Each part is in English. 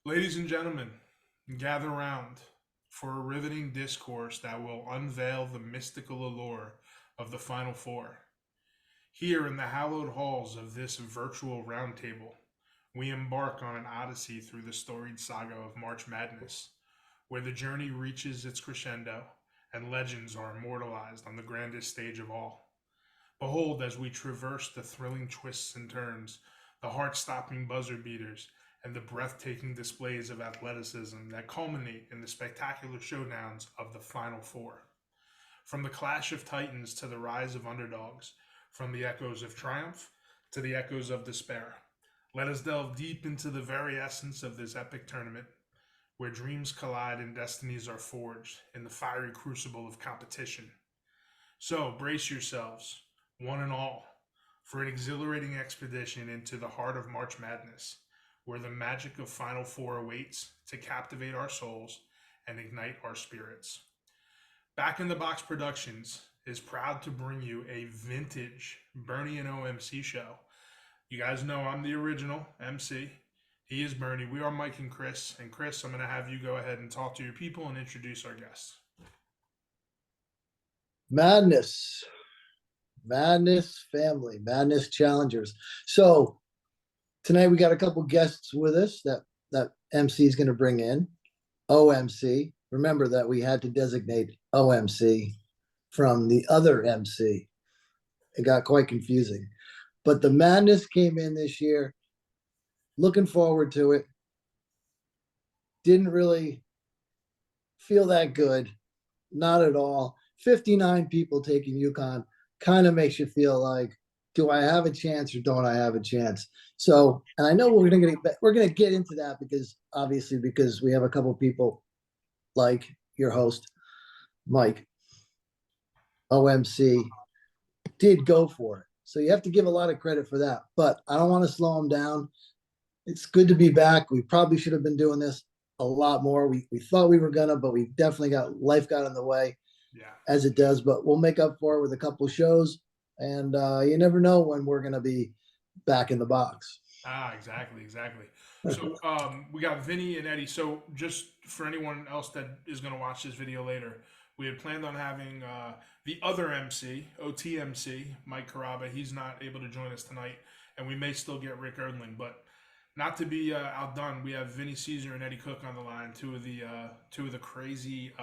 Ladies and gentlemen, gather round for a riveting discourse that will unveil the mystical allure of the Final Four. Here in the hallowed halls of this virtual roundtable, we embark on an odyssey through the storied saga of March Madness, where the journey reaches its crescendo and legends are immortalized on the grandest stage of all. Behold, as we traverse the thrilling twists and turns, the heart stopping buzzer beaters, and the breathtaking displays of athleticism that culminate in the spectacular showdowns of the Final Four. From the clash of titans to the rise of underdogs, from the echoes of triumph to the echoes of despair. Let us delve deep into the very essence of this epic tournament, where dreams collide and destinies are forged in the fiery crucible of competition. So brace yourselves, one and all, for an exhilarating expedition into the heart of March Madness, where the magic of Final Four awaits to captivate our souls and ignite our spirits. Back in the Box Productions is proud to bring you a vintage Bernie and OMC show. You guys know I'm the original MC. He is Bernie. We are Mike and Chris. And Chris, I'm going to have you go ahead and talk to your people and introduce our guests. Madness, Madness family, Madness challengers. So tonight we got a couple guests with us that MC is going to bring in. OMC. Remember that we had to designate OMC from the other MC. It got quite confusing. But the Madness came in this year. Looking forward to it. Didn't really feel that good. Not at all. 59 people taking UConn kind of makes you feel like, do I have a chance or don't I have a chance? So, and I know we're gonna get into that because obviously because we have a couple people like your host Mike, OMC, did go for it. So you have to give a lot of credit for that. But I don't want to slow him down. It's good to be back. We probably should have been doing this a lot more. We thought we were gonna, but we definitely got in the way. Yeah. As it does, but we'll make up for it with a couple shows. And you never know when we're going to be back in the box. Exactly. So we got Vinny and Eddie. So just for anyone else that is going to watch this video later, we had planned on having the other MC, OTMC, Mike Caraba. He's not able to join us tonight, and we may still get Rick Erdling, but not to be outdone, we have Vinny Caesar and Eddie Cook on the line, two of the crazy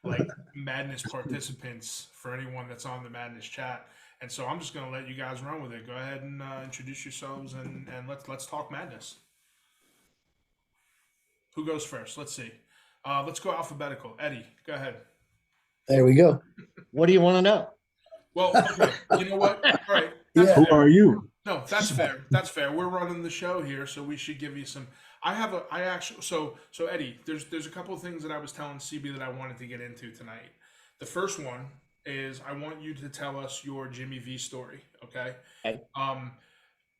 like madness participants for anyone that's on the madness chat. And so I'm just going to let you guys run with it. Go ahead and introduce yourselves and let's talk madness. Who goes first? Let's see. Let's go alphabetical. Eddie, go ahead. There we go. What do you want to know? Well, okay. You know what? All right. Yeah. Who are you? No, that's fair. That's fair. We're running the show here, so we should give you some. I actually. So Eddie, there's a couple of things that I was telling CB that I wanted to get into tonight. The first one is I want you to tell us your Jimmy V story, okay? Okay.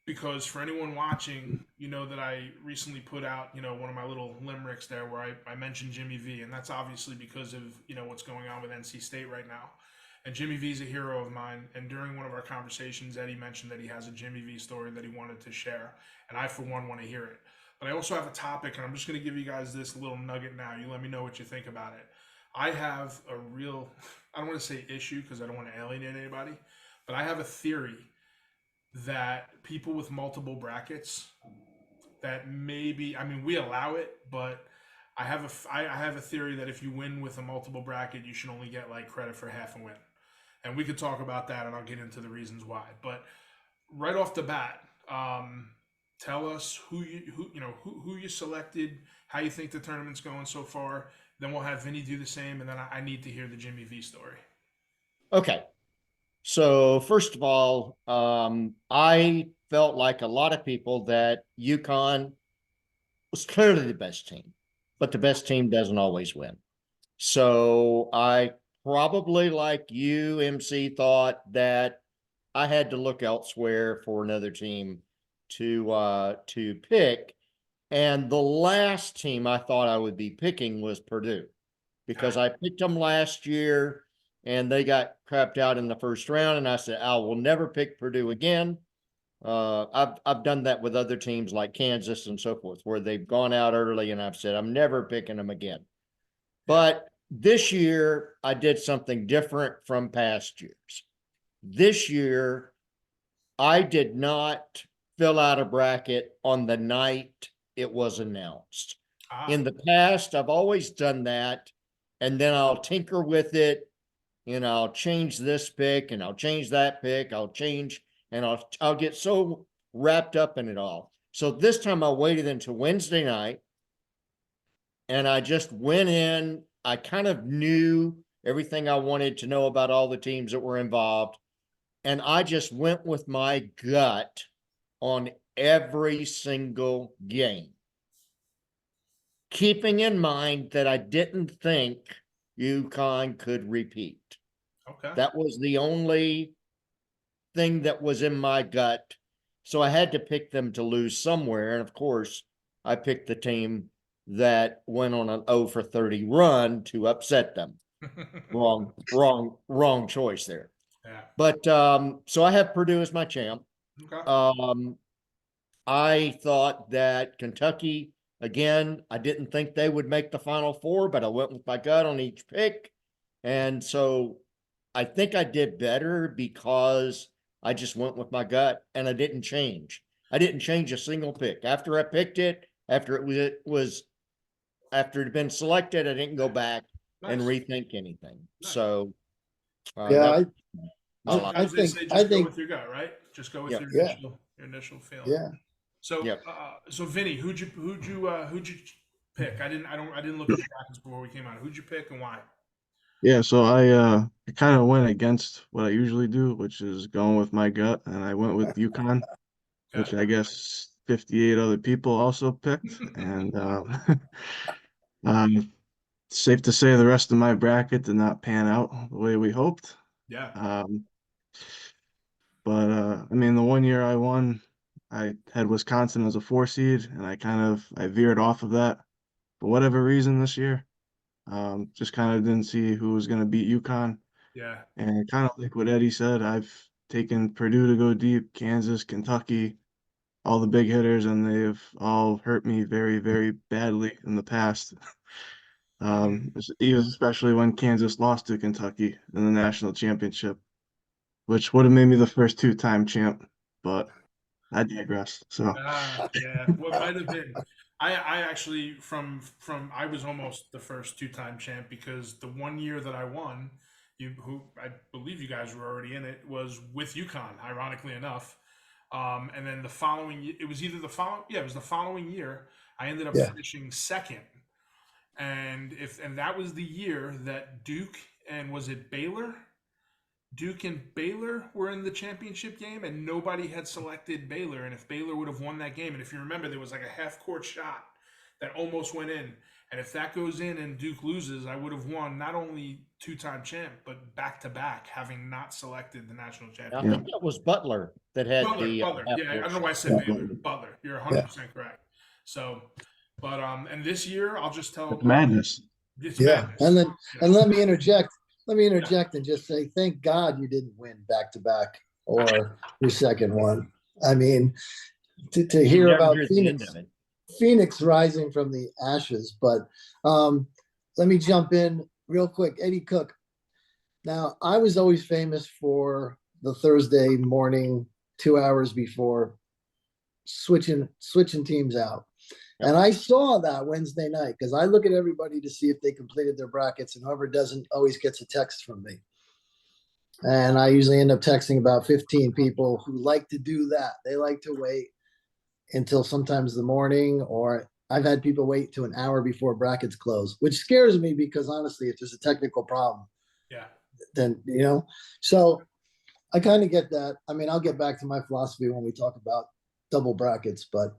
Because for anyone watching, you know that I recently put out, one of my little limericks there where I mentioned Jimmy V, and that's obviously because of, what's going on with NC State right now. And Jimmy V is a hero of mine. And during one of our conversations, Eddie mentioned that he has a Jimmy V story that he wanted to share. And I, for one, want to hear it. But I also have a topic, and I'm just going to give you guys this little nugget now. You let me know what you think about it. I have a real, I don't want to say issue because I don't want to alienate anybody, but I have a theory that people with multiple brackets, that maybe, I mean, we allow it, but I have a theory that if you win with a multiple bracket, you should only get like credit for half a win. And we could talk about that, and I'll get into the reasons why. But right off the bat, tell us who you selected, how you think the tournament's going so far. Then we'll have Vinny do the same, and then I need to hear the Jimmy V story. Okay. So first of all, I felt like a lot of people that UConn was clearly the best team, but the best team doesn't always win. So I probably, like you, MC, thought that I had to look elsewhere for another team to pick. And the last team I thought I would be picking was Purdue, because I picked them last year and they got crapped out in the first round. And I said, I will never pick Purdue again. I've done that with other teams like Kansas and so forth, where they've gone out early and I've said, I'm never picking them again. But this year I did something different from past years. This year, I did not fill out a bracket on the night it was announced. In the past, I've always done that, and then I'll tinker with it, and I'll change this pick, and I'll change that pick, I'll change, and I'll get so wrapped up in it all. So this time I waited until Wednesday night, and I just went in. I kind of knew everything I wanted to know about all the teams that were involved. And I just went with my gut on every single game, keeping in mind that I didn't think UConn could repeat. Okay. That was the only thing that was in my gut. So I had to pick them to lose somewhere. And of course, I picked the team that went on an 0 for 30 run to upset them. Wrong choice there. Yeah. But so I have Purdue as my champ. Okay. I thought that Kentucky, again, I didn't think they would make the Final Four, but I went with my gut on each pick. And so I think I did better because I just went with my gut and I didn't change. I didn't change a single pick. After I picked it, after it had been selected, I didn't go back and rethink anything. Nice. So Yeah, I think go with your gut, right? Just go with your initial feeling. Yeah. So, so Vinny, who'd you pick? I didn't look at the brackets before we came on. Who'd you pick and why? Yeah, so I kind of went against what I usually do, which is going with my gut, and I went with UConn, which I guess 58 other people also picked, and safe to say the rest of my bracket did not pan out the way we hoped. Yeah. But I mean, the one year I won, I had Wisconsin as a 4 seed, and I veered off of that for whatever reason this year. Just kind of didn't see who was going to beat UConn. Yeah. And kind of like what Eddie said, I've taken Purdue to go deep, Kansas, Kentucky, all the big hitters, and they've all hurt me very, very badly in the past. Especially when Kansas lost to Kentucky in the national championship, which would have made me the first 2-time champ, but I digress. So yeah, what might have been. I actually I was almost the first 2-time champ because the one year that I won, who I believe you guys were already in it, was with UConn, ironically enough. And then the following, it was either it was the following year. I ended up finishing second, and that was the year that Duke and was it Baylor? Duke and Baylor were in the championship game, and nobody had selected Baylor. And if Baylor would have won that game, and if you remember, there was like a half-court shot that almost went in. And if that goes in and Duke loses, I would have won not only 2-time champ, but back-to-back, having not selected the national championship. I think that was Butler that had Butler. Yeah, I don't know why I said Baylor. Butler. You're 100% correct. So, but and this year, I'll just tell it's madness. It's madness. And let me interject. Let me interject and just say, thank God you didn't win back to back or your second one. I mean, to hear about Phoenix rising from the ashes. But let me jump in real quick. Eddie Cook. Now, I was always famous for the Thursday morning, 2 hours before switching teams out. And I saw that Wednesday night because I look at everybody to see if they completed their brackets, and whoever doesn't always gets a text from me. And I usually end up texting about 15 people who like to do that. They like to wait until sometimes the morning, or I've had people wait to an hour before brackets close, which scares me because honestly, if there's a technical problem, then, so I kind of get that. I mean, I'll get back to my philosophy when we talk about double brackets, but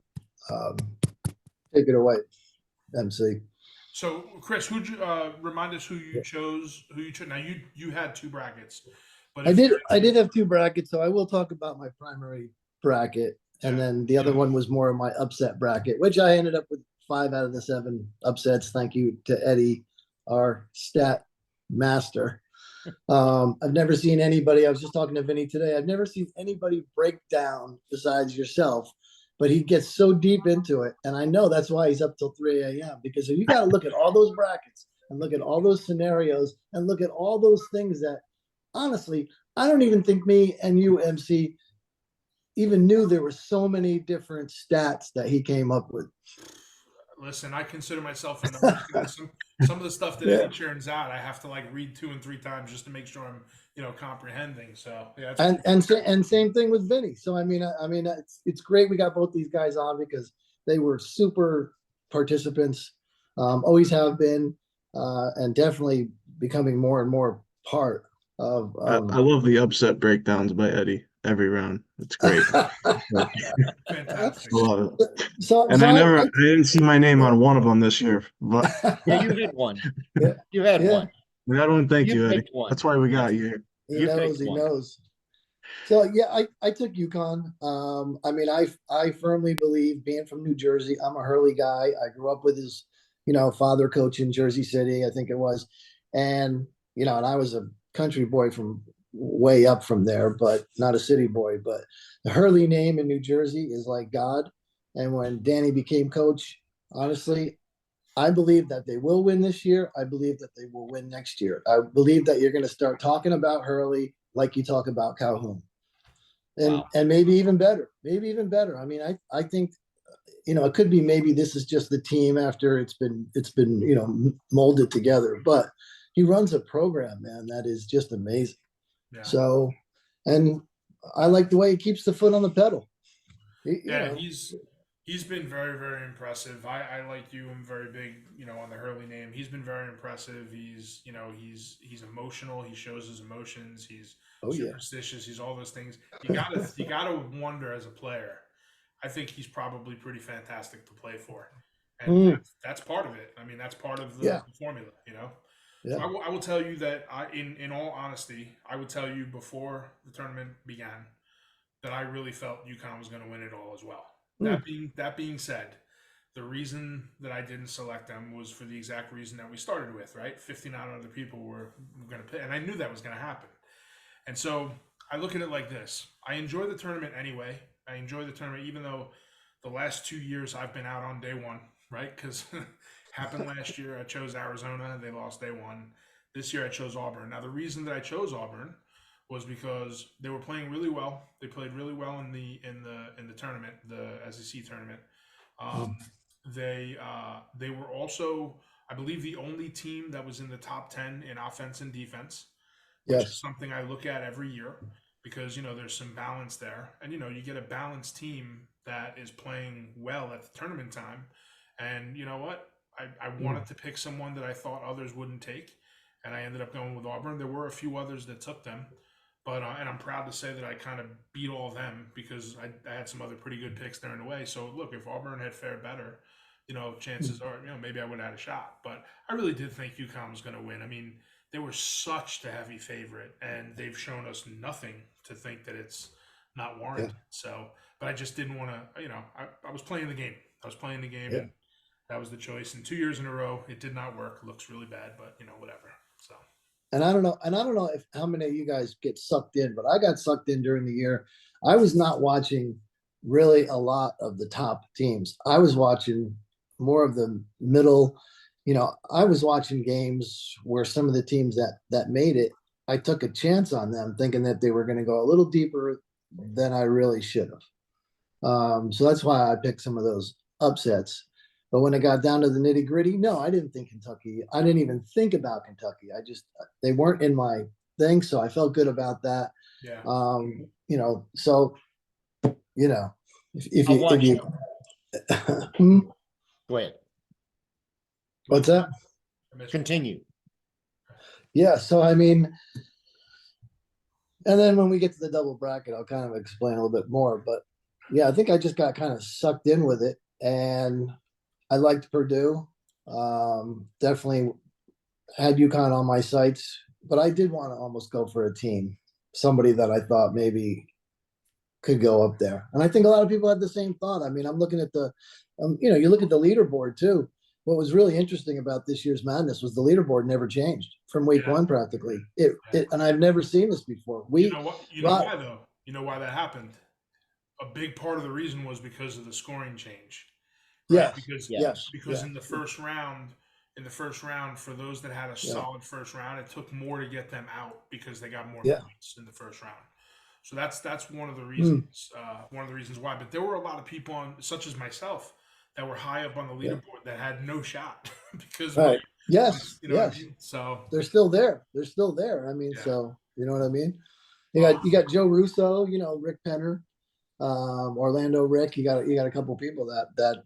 take it away, MC. So, Chris, who'd you remind us who you chose? Now, you had 2 brackets, but I did have 2 brackets, so I will talk about my primary bracket, and then the other one was more of my upset bracket, which I ended up with 5 out of the 7 upsets. Thank you to Eddie, our stat master. I've never seen anybody. I was just talking to Vinnie today. I've never seen anybody break down besides yourself, but he gets so deep into it. And I know that's why he's up till 3 a.m. because you got to look at all those brackets and look at all those scenarios and look at all those things that honestly, I don't even think me and you, MC, even knew there were so many different stats that he came up with. Listen, I consider myself a numbers guy. Some of the stuff that Yeah. Eddie churns out, I have to like read 2 and 3 times just to make sure I'm comprehending. So yeah, And same thing with Vinny. So I mean, it's great we got both these guys on because they were super participants, always have been, and definitely becoming more and more part of. I love the upset breakdowns by Eddie every round. It's great. fantastic. I love it. So, And so I didn't see my name on one of them this year, but Yeah, you had one. Yeah. You had Yeah. one. that one, thank You you, Eddie. picked one. That's why we got you here. He You knows, picked he one. knows. So yeah, I took UConn. I mean, I firmly believe being from New Jersey, I'm a Hurley guy. I grew up with his, father coach in Jersey City, I think it was. And, and I was a country boy from way up from there, but not a city boy. But the Hurley name in New Jersey is like God. And when Danny became coach, honestly, I believe that they will win this year. I believe that they will win next year. I believe that you're going to start talking about Hurley like you talk about Calhoun. And maybe even better. I mean, I think, it could be maybe this is just the team after it's been molded together, but he runs a program, man, that is just amazing. Yeah. So, and I like the way he keeps the foot on the pedal. He's been very, very impressive. I like you. I'm very big, on the Hurley name. He's been very impressive. He's emotional. He shows his emotions. He's superstitious. He's all those things. You gotta wonder as a player. I think he's probably pretty fantastic to play for, and that's part of it. I mean, that's part of the formula, Yeah. So I will tell you that in all honesty, I would tell you before the tournament began that I really felt UConn was going to win it all as well. That being said, the reason that I didn't select them was for the exact reason that we started with, right? 59 other people were going to pick, and I knew that was going to happen. And so I look at it like this. I enjoy the tournament anyway. I enjoy the tournament even though the last 2 years I've been out on day one, right? Because happened last year. I chose Arizona. They lost day one. This year I chose Auburn. Now, the reason that I chose Auburn was because they were playing really well. They played really well in the tournament, the SEC tournament. They were also, I believe, the only team that was in the top 10 in offense and defense, which is something I look at every year because there's some balance there, and you get a balanced team that is playing well at the tournament time. And you know what? I wanted to pick someone that I thought others wouldn't take, and I ended up going with Auburn. There were a few others that took them. But and I'm proud to say that I kind of beat all of them because I had some other pretty good picks there in a way. So look, if Auburn had fared better, chances are maybe I would have had a shot. But I really did think UConn was going to win. I mean, they were such the heavy favorite, and they've shown us nothing to think that it's not warranted. Yeah. So, but I just didn't want to. I was playing the game. And that was the choice. And 2 years in a row, it did not work. It looks really bad, but whatever. So. And I don't know if how many of you guys get sucked in, but I got sucked in during the year. I was not watching really a lot of the top teams. I was watching more of the middle. I was watching games where some of the teams that made it, I took a chance on them thinking that they were going to go a little deeper than I really should have. So that's why I picked some of those upsets. But when it got down to the nitty gritty, no, I didn't think Kentucky. I didn't even think about Kentucky. They weren't in my thing. So I felt good about that. Yeah. So, if you Go ahead. What's that? Continue. Yeah. So, I mean, and then when we get to the double bracket, I'll kind of explain a little bit more, but yeah, I think I just got kind of sucked in with it, and I liked Purdue. Definitely had UConn on my sights, but I did want to almost go for a team, somebody that I thought maybe could go up there. And I think a lot of people had the same thought. I mean, I'm looking at the, you look at the leaderboard too. what was really interesting about this year's madness was the leaderboard never changed from week Yeah. one practically. And I've never seen this before. You know what? You know Right, why though? You know why that happened? A big part of the reason was because of the scoring change, right? yes, Because yes, because yes, in the first round, for those that had a yeah, solid first round, it took more to get them out because they got more yeah. points in the first round. So that's one of the Mm, reasons why. But there were a lot of people on, such as myself, that were high up on the yeah. leaderboard that had no shot because Right. Yes, you know what I yes. mean. So They're still there. They're still there. I mean, yeah, so you know what I mean? well, You got Joe Russo, Rick Penner, Orlando Rick. You got a couple people that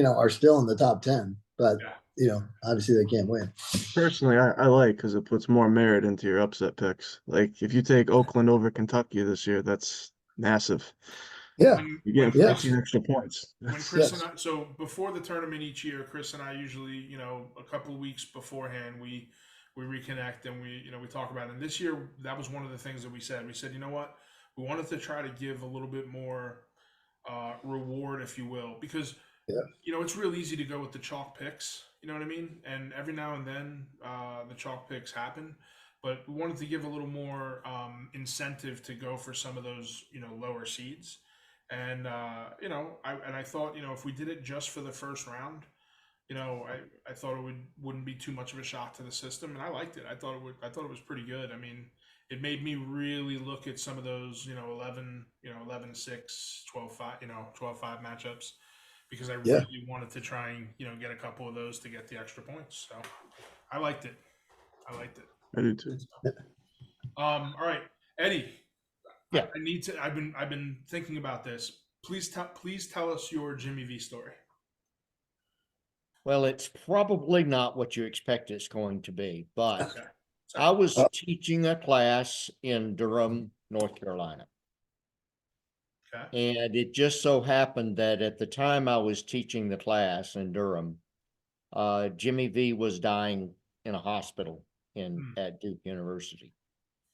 are still in the top 10, but yeah. obviously they can't win. Personally, I like because it puts more merit into your upset picks. Like if you take Oakland over Kentucky this year, that's massive. Yeah. You're When getting Chris Yes. 14 extra points. when Chris and Yes. I, so before the tournament each year, Chris and I usually, a couple of weeks beforehand, we reconnect and we talk about it. And this year, that was one of the things that we said. We said, you know what, we wanted to try to give a little bit more reward, if you will, because Yeah. it's real easy to go with the chalk picks. You know what I mean? And every now and then, the chalk picks happen. But we wanted to give a little more incentive to go for some of those, lower seeds. And I thought, if we did it just for the first round, I thought wouldn't be too much of a shock to the system, and I liked it. I thought it was pretty good. I mean, it made me really look at some of those, 11, 11-6, 12-5, 12-5 matchups, because I Yeah. really wanted to try and, get a couple of those to get the extra points. So I liked it. I liked it. I do too. All right, Eddie. Yeah. I need to. I've been thinking about this. Please tell us your Jimmy V story. Well, it's probably not what you expect it's going to be, but Okay. I was Oh. teaching a class in Durham, North Carolina. Okay. And it just so happened that at the time I was teaching the class in Durham, Jimmy V was dying in a hospital Hmm. at Duke University.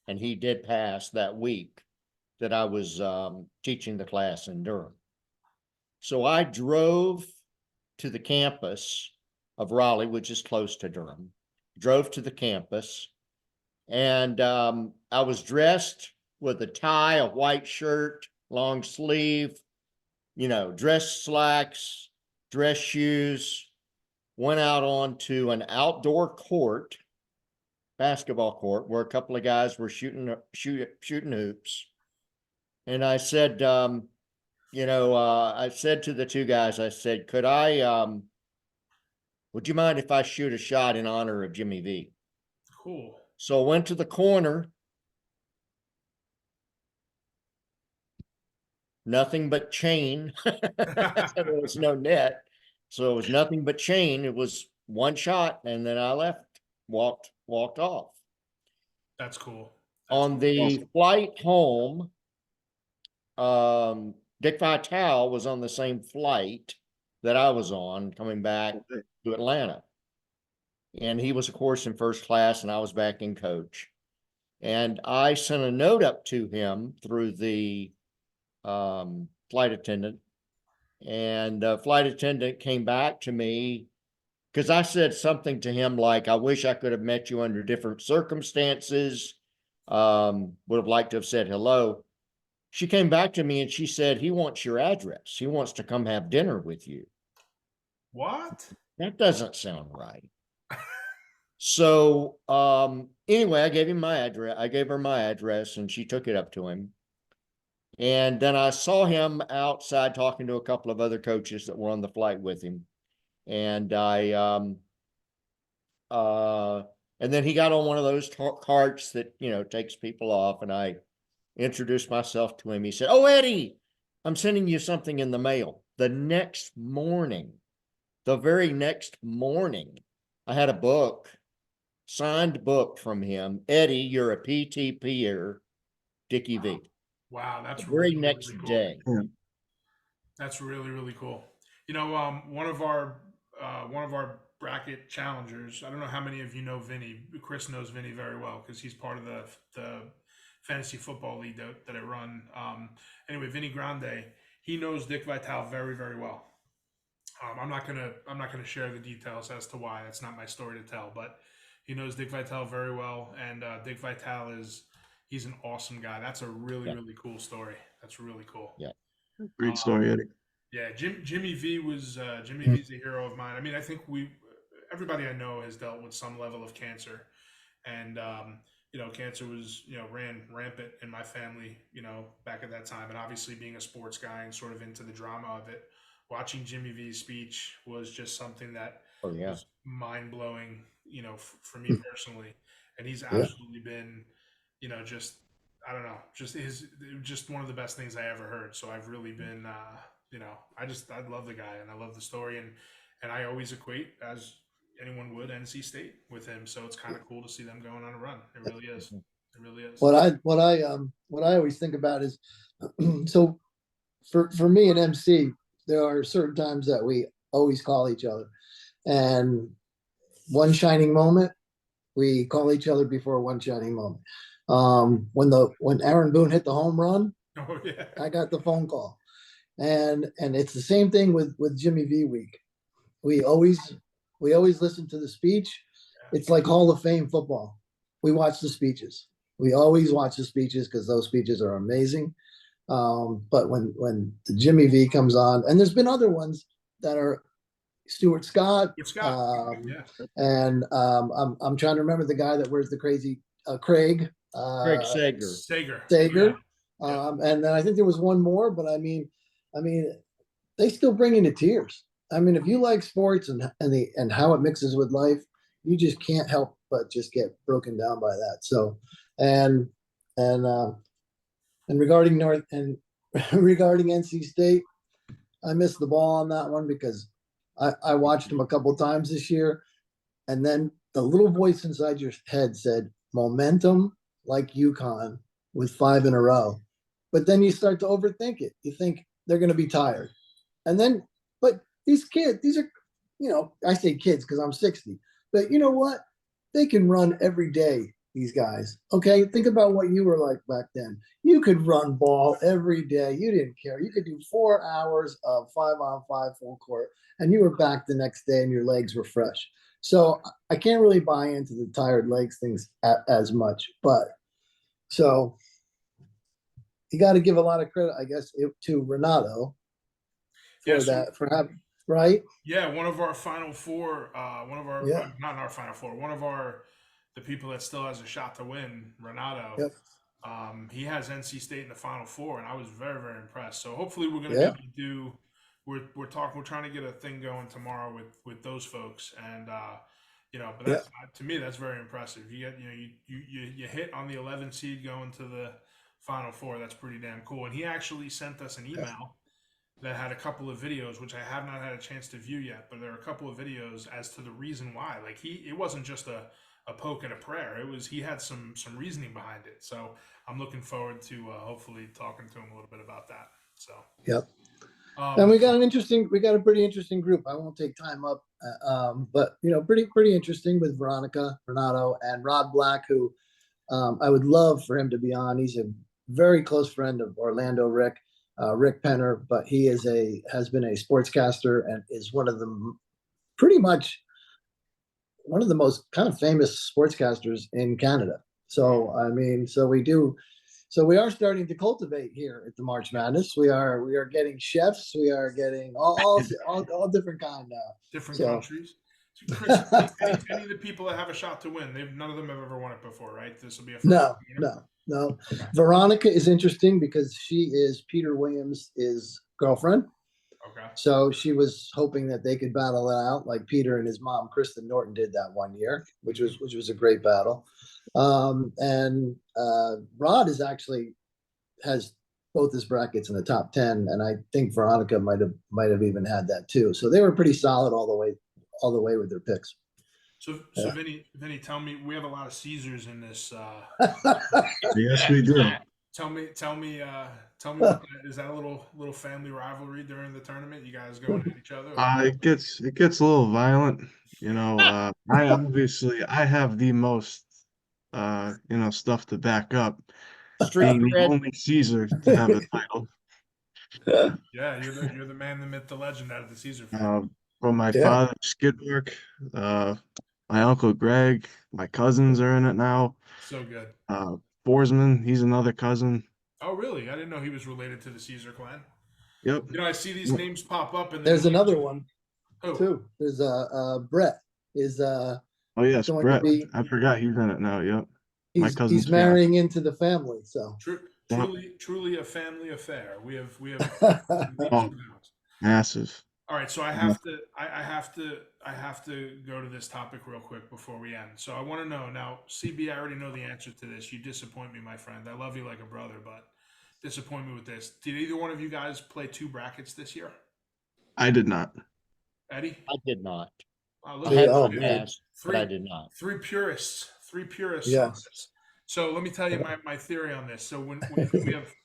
And he did pass that week that I was teaching the class in Durham. So I drove to the campus of Raleigh, which is close to Durham, drove to the campus, and I was dressed with a tie, a white shirt, long sleeve, dress slacks, dress shoes, went out onto an outdoor court, basketball court, where a couple of guys were shooting hoops. And I said, I said to the two guys, I said, would you mind if I shoot a shot in honor of Jimmy V? Cool. So I went to the corner, nothing but chain. There was no net. So it was nothing but chain. It was one shot, and then I left, walked off. That's cool. That's On the flight home, Dick Vitale was on the same flight that I was on coming back to Atlanta. And he was, of course, in first class, and I was back in coach. And I sent a note up to him through the flight attendant. And the flight attendant came back to me because I said something to him like, I wish I could have met you under different circumstances. Would have liked to have said hello. She came back to me and she said, he wants your address. He wants to come have dinner with you. What? That doesn't sound right. So anyway, I gave him my address. I gave her my address and she took it up to him. And then I saw him outside talking to a couple of other coaches that were on the flight with him. And and then he got on one of those carts that, takes people off. And I introduced myself to him. He said, "Oh, Eddie, I'm sending you something in the mail." The next morning, the very next morning, I had a book, signed book from him. "Eddie, you're a PTPer, Dickie V." Wow, The that's very really, next really cool. day. That's really, really cool. One of our bracket challengers. I don't know how many of you know Vinnie. Chris knows Vinnie very well because he's part of the fantasy football league that I run. Anyway, Vinnie Grande, he knows Dick Vitale very, very well. I'm not gonna share the details as to why. That's not my story to tell. But he knows Dick Vitale very well, and Dick Vitale he's an awesome guy. That's a really Yeah. really cool story. That's really cool. Yeah. Great Um, story, Eddie. yeah, Jimmy V was Jimmy Mm. V's a hero of mine. I mean, I think everybody I know has dealt with some level of cancer, and cancer was ran rampant in my family, back at that time, and obviously being a sports guy and sort of into the drama of it, watching Jimmy V's speech was just something that Oh yeah. was mind blowing, for me personally, and he's Yeah. absolutely been, just I don't know, just one of the best things I ever heard. So I've really been, I love the guy and I love the story, and I always equate, as anyone would, NC State with him. So it's kind of cool to see them going on a run. It really is. It really is. What I always think about is so for me and MC, there are certain times that we always call each other. And one shining moment, we call each other before one shining moment. When Aaron Boone hit the home run, Oh yeah. I got the phone call. And it's the same thing with Jimmy V week. We always listen to the speech. It's like Hall of Fame football. We watch the speeches. We always watch the speeches because those speeches are amazing. But when the Jimmy V comes on, and there's been other ones that are Stuart Scott, Good Scott. Yeah. and I'm trying to remember the guy that wears the crazy Craig Craig Sager. Sager. Sager. Yeah. And then I think there was one more, but I mean, they still bring you to tears. I mean, if you like sports and how it mixes with life, you just can't help but just get broken down by that. So, and and uh, and regarding North and regarding NC State, I missed the ball on that one because I watched them a couple times this year, and then the little voice inside your head said, "Momentum like UConn with 5 in a row." But then you start to overthink it. You think they're going to be tired. And then, but these kids, these are, I say kids because I'm 60, but you know what? They can run every day, these guys. Okay. Think about what you were like back then. You could run ball every day. You didn't care. You could do 4 hours of 5-on-5 full court, and you were back the next day and your legs were fresh. So I can't really buy into the tired legs things as much, but so you got to give a lot of credit, I guess, to Renato for Yeah, so that, for having, right? yeah, one of our Final Four, one of our Yeah. not in our Final Four, one of the people that still has a shot to win, Renato. Yep. He has NC State in the Final Four, and I was very very impressed. So hopefully we're going to be Yeah. able to do. We're trying to get a thing going tomorrow with those folks, and but Yeah. that's to me that's very impressive. You get you hit on the 11 seed going to the Final Four. That's pretty damn cool. And he actually sent us an email that had a couple of videos, which I have not had a chance to view yet, but there are a couple of videos as to the reason why. Like it wasn't just a poke and a prayer. He had some reasoning behind it. So I'm looking forward to hopefully talking to him a little bit about that. So Yep. And um, we got a pretty interesting group. I won't take time up, but pretty interesting with Veronica, Renato, and Rod Black, who I would love for him to be on. He's a very close friend of Orlando Rick Penner, but he has been a sportscaster and is pretty much one of the most kind of famous sportscasters in Canada. So I mean, so we are starting to cultivate here at the March Madness. We are getting chefs. We are getting all different kind now. different So countries. So Chris, any of the people that have a shot to win, none of them have ever won it before, right? This will be a first. no. Veronica is interesting because she is Peter Williams' girlfriend. Okay. So she was hoping that they could battle it out like Peter and his mom, Kristen Norton, did that one year, which was a great battle. And Rod has both his brackets in the top 10, and I think Veronica might have even had that too. So they were pretty solid all the way with their picks. So Vinny, tell me, we have a lot of Caesars in this. Yes, we do. Tell me, what is that a little family rivalry during the tournament? You guys going at each other? It gets a little violent. I have the most stuff to back up, Street being the cred. only Caesar to have a title. Yeah, you're the man, the myth, the legend out of the Caesar fan. From my Yeah. father's skid work, my uncle Greg, my cousins are in it now. So good. Borsman, he's another cousin. Oh, really? I didn't know he was related to the Caesar clan. Yep. You know, I see these Yep. names pop up, and There's another one Who? too. There's Brett is Oh yes, going to Brett. be I forgot he's in it now. Yep. My cousin's he's marrying into the family. So Yep. Truly a family affair. We have leaps Oh, and bounds. massive. All right, so I have to go to this topic real quick before we end. So I want to know now, CB. I already know the answer to this. You disappoint me, my friend. I love you like a brother, but disappoint me with this. Did either one of you guys play 2 brackets this year? I did not. Eddie? I did not. Look I had Oh, in the man. past, but I did not. Three purists on Yes. this. So let me tell you my theory on this. So when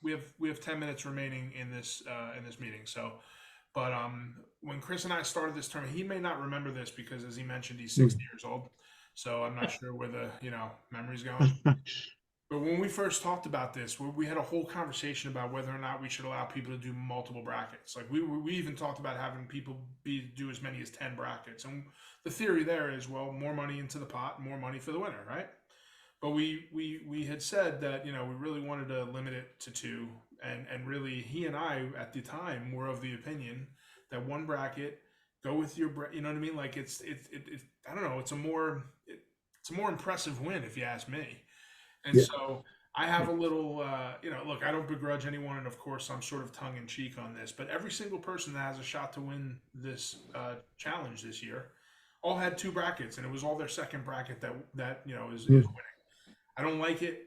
we have 10 minutes remaining in this meeting. So, but when Chris and I started this tournament, he may not remember this because, as he mentioned, he's 60 years old. So I'm not sure where the memory's going. But when we first talked about this, we had a whole conversation about whether or not we should allow people to do multiple brackets. Like we even talked about having people do as many as 10 brackets. And the theory there is, well, more money into the pot, more money for the winner, right? But we had said that we really wanted to limit it to 2, and really he and I at the time were of the opinion that 1 bracket, go with your you know what I mean? Like it's I don't know, it's a more impressive win if you ask me. And Yeah. so I have a little, look, I don't begrudge anyone, and of course I'm sort of tongue in cheek on this, but every single person that has a shot to win this challenge this year all had 2 brackets, and it was all their second bracket that is winning. I don't like it.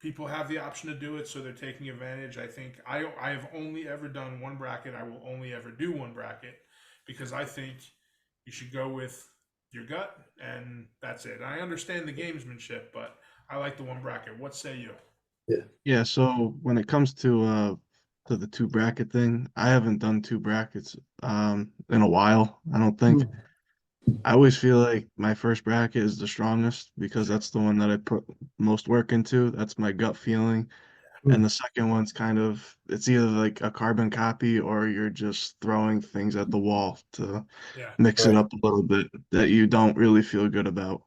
People have the option to do it, so they're taking advantage. I think I have only ever done 1 bracket. I will only ever do 1 bracket because I think you should go with your gut, and that's it. I understand the gamesmanship, but I like the 1 bracket. What say you? Yeah, so when it comes to the 2 bracket thing, I haven't done 2 brackets in a while, I don't think. I always feel like my first bracket is the strongest because that's the one that I put most work into. That's my gut feeling. And the second one's it's either like a carbon copy or you're just throwing things at the wall to Yeah, mix it Right. up a little bit that you don't really feel good about.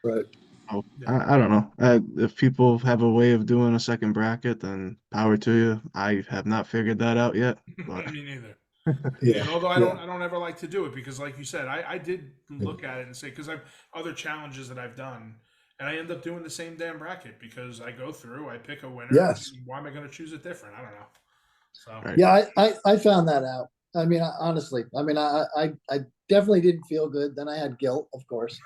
Right. So, yeah. I don't know. If people have a way of doing a second bracket, then power to you. I have not figured that out yet, but Me neither. Yeah. And although I Yeah. don't ever like to do it because, like you said, I did look at it and say because I've other challenges that I've done, and I end up doing the same damn bracket because I go through, I pick a winner. Yes. And why am I going to choose it different? I don't know. So Right. Yeah, I found that out. I mean, honestly, I mean, I definitely didn't feel good. Then I had guilt, of course.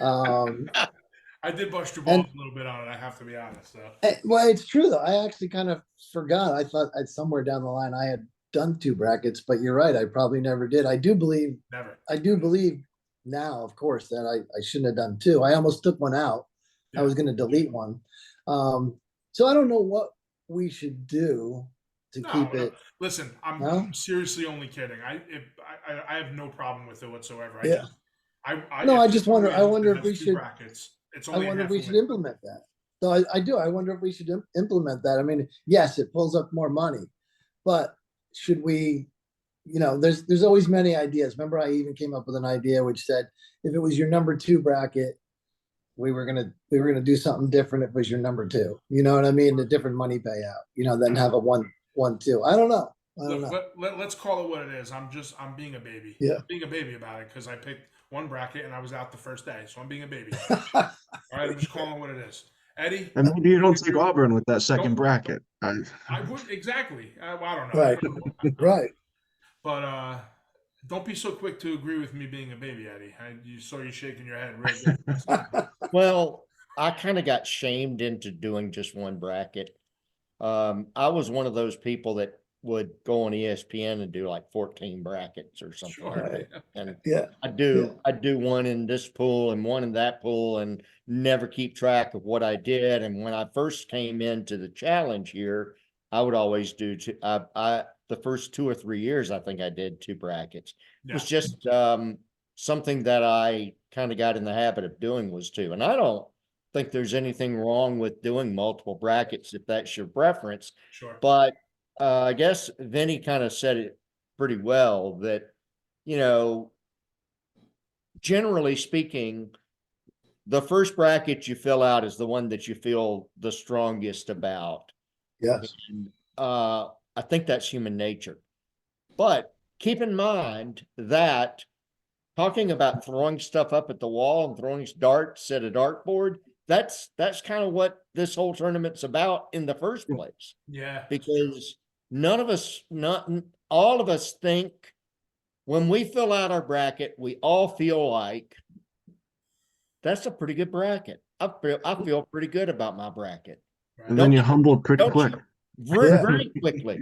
I did bust your And- balls a little bit on it. I have to be honest. So Well, it's true though. I actually kind of forgot. I thought somewhere down the line I had done 2 brackets, but you're right. I probably never did. I do believe now, of course, that I shouldn't have done 2. I almost took one out. I Yeah. was going to delete one. So I don't know what we should do to keep No. it. Listen, I'm No? seriously only kidding. I have no problem with it whatsoever. Yeah. I No, if I just someone wonder. I wins wonder and if we has 2 should. brackets. It's I only a wonder if half we a should win. implement that. So I do. I wonder if we should implement that. I mean, yes, it pulls up more money, but should we? There's always many ideas. Remember, I even came up with an idea which said if it was your number 2 bracket, we were gonna do something different. If it was your number 2, you know what I mean? A different money payout. Then have a 1-1-2. I don't know. Look, let's call it what it is. I'm being a baby. Yeah. I'm being a baby about it because I picked 1 bracket and I was out the first day, so I'm being a baby. All right, I'm just calling it what it is. Eddie, and maybe you don't take agree with- Auburn with that second Don't- bracket. I would exactly. I don't know. Right. Right. But don't be so quick to agree with me being a baby, Eddie. You saw you shaking your head real good. So, Well, I kind of got shamed into doing just 1 bracket. I was one of those people that would go on ESPN and do like 14 brackets or something. sure. Like that. And Yeah. I'd do one in this pool and one in that pool and never keep track of what I did. And when I first came into the challenge here, I would always do the first 2 or 3 years, I think I did 2 brackets. It was Yeah. just something that I kind of got in the habit of doing was 2. And I don't think there's anything wrong with doing multiple brackets if that's your preference. Sure. But I guess Vinnie kind of said it pretty well that, generally speaking, the first bracket you fill out is the one that you feel the strongest about. Yes. And, I think that's human nature. But keep in mind that talking about throwing stuff up at the wall and throwing darts at a dartboard, that's kind of what this whole tournament's about in the first place. Yeah. Because not all of us think when we fill out our bracket, we all feel like that's a pretty good bracket. I feel pretty good about my bracket. Right. And then you're humbled pretty Don't quick. you? Very, Yeah. very quickly.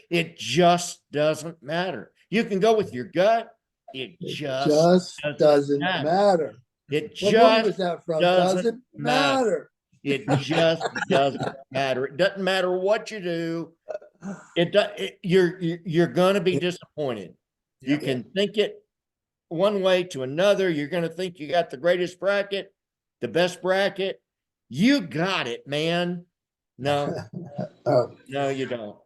It just doesn't matter. You can go with your gut. It Just doesn't matter. It What movie was just that from? doesn't Doesn't matter. It just doesn't matter. It doesn't matter what you do. You're going to be disappointed. You Yeah. can think it one way to another. You're going to think you got the greatest bracket, the best bracket. You got it, man. No, Oh. no, you don't.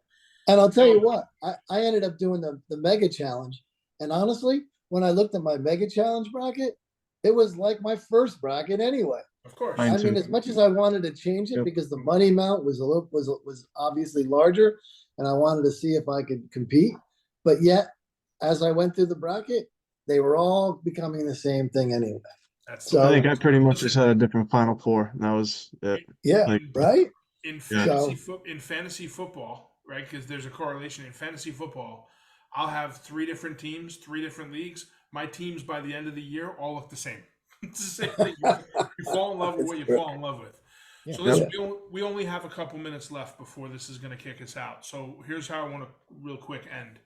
And I'll tell you what, I ended up doing the mega challenge. And honestly, when I looked at my mega challenge bracket, it was like my first bracket anyway. Of course. Mine I mean, too. as much as I wanted to change it Yep. because the money amount was obviously larger, and I wanted to see if I could compete. But yet, as I went through the bracket, they were all becoming the same thing anyway. That's So- I think I pretty much just had a different final four. And that was it. Yeah, Like- right? in Yeah. fantasy football, right? Because there's a correlation in fantasy football. I'll have 3 different teams, 3 different leagues. My teams by the end of the year all look the same. It's the same thing. You fall in love with what you fall in love with. Yeah. So listen, we only have a couple minutes left before this is going to kick us out. So here's how I want to real quick end.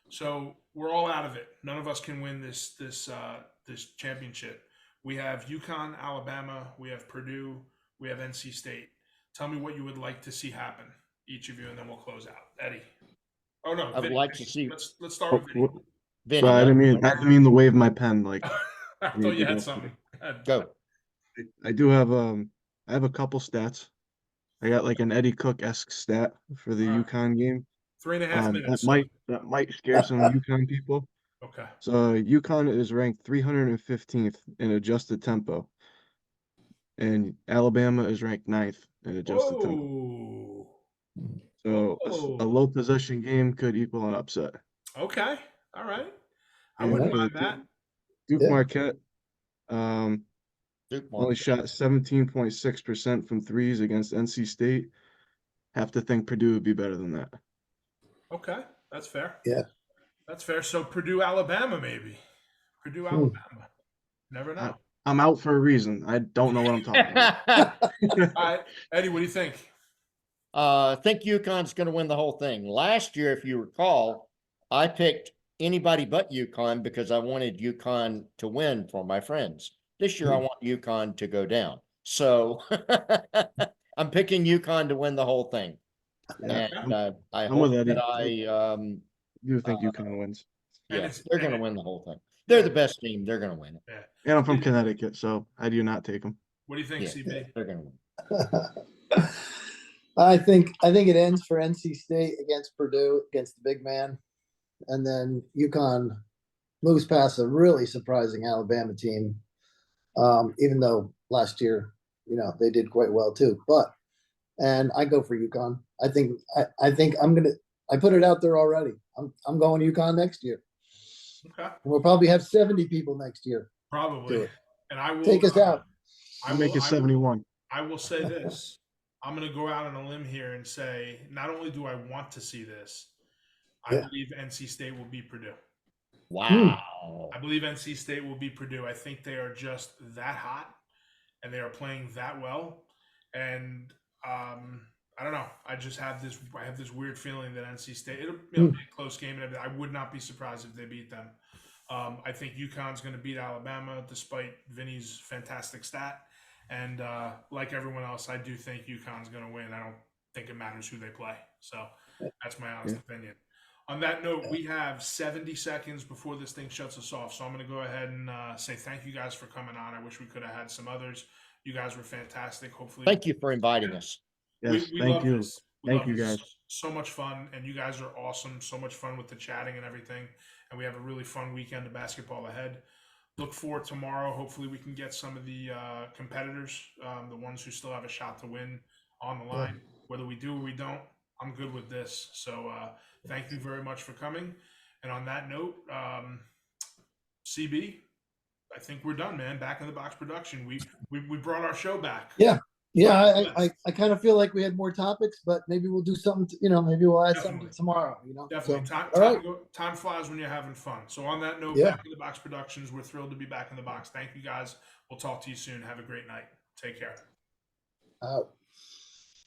So we're all out of it. None of us can win this championship. We have UConn, Alabama, we have Purdue, we have NC State. Tell me what you would like to see happen, each of you, and then we'll close out. Eddie. Oh no, I would Vinny. like to see Let's start with Vinny. Vinny. So I didn't mean to wave my pen. Like I thought you had something. Go. I do have I have a couple stats. I got like an Eddie Cook-esque stat for the Alright. UConn game. 3.5 minutes. That might scare some UConn people. Okay. So UConn is ranked 315th in adjusted tempo, and Alabama is ranked 9th in adjusted tempo. Whoa. So a low possession game could equal an upset. Okay. All right. I And wouldn't for mind the that. Duke Yeah. Marquette Duke only shot 17.6% from threes against NC State. Have to think Purdue would be better than that. Okay. That's fair. Yeah. That's fair. So Purdue, Alabama, maybe. Purdue, Alabama. Never know. I'm out for a reason. I don't know what I'm talking about. All right. Eddie, what do you think? I think UConn's going to win the whole thing. Last year, if you recall, I picked anybody but UConn because I wanted UConn to win for my friends. This year, I want UConn to go down. So I'm picking UConn to win the whole thing. Yeah, And I I'm hope with Eddie. that I do think UConn wins. yeah, it's- they're going to win the whole thing. They're the best team. They're going to win it. Yeah. And I'm from Connecticut, so I do not take them. What do you think, Yeah, CB? they're going to win. I think it ends for NC State against Purdue against the big man, and then UConn moves past a really surprising Alabama team. Even though last year, they did quite well too. And I go for UConn. I think I put it out there already. I'm going UConn next year. Okay. We'll probably have 70 people next year. Probably. Do it. And I will Take us out. I make it 71. I will say this. I'm going to go out on a limb here and say, not only do I want to see this, I Yeah. believe NC State will beat Purdue. Wow. I believe NC State will beat Purdue. I think they are just that hot, and they are playing that well. And I don't know. I just have this. I have this weird feeling that NC State it'll be a close game, and I would not be surprised if they beat them. I think UConn's going to beat Alabama, despite Vinny's fantastic stat. And like everyone else, I do think UConn's going to win. I don't think it matters who they play. So that's my honest opinion. On that note, we have 70 seconds before this thing shuts us off. So I'm going to go ahead and say thank you guys for coming on. I wish we could have had some others. You guys were fantastic. Hopefully, Thank you for inviting us. Yes, we thank love you. this. We Thank love you, this. guys. so much fun, and you guys are awesome. So much fun with the chatting and everything, and we have a really fun weekend of basketball ahead. Look forward tomorrow. Hopefully, we can get some of the competitors, the ones who still have a shot to win, on the line. Whether we do or we don't, I'm good with this. So thank you very much for coming. And on that note, CB, I think we're done, man. Back in the Box production. We brought our show back. Yeah. Yeah, I kind of feel like we had more topics, but maybe we'll do something, maybe we'll add something Definitely. tomorrow, Definitely. So, all right. Time flies when you're having fun. So on that note, Yeah. Back in the Box Productions, we're thrilled to be back in the box. Thank you guys. We'll talk to you soon. Have a great night. Take care. Out.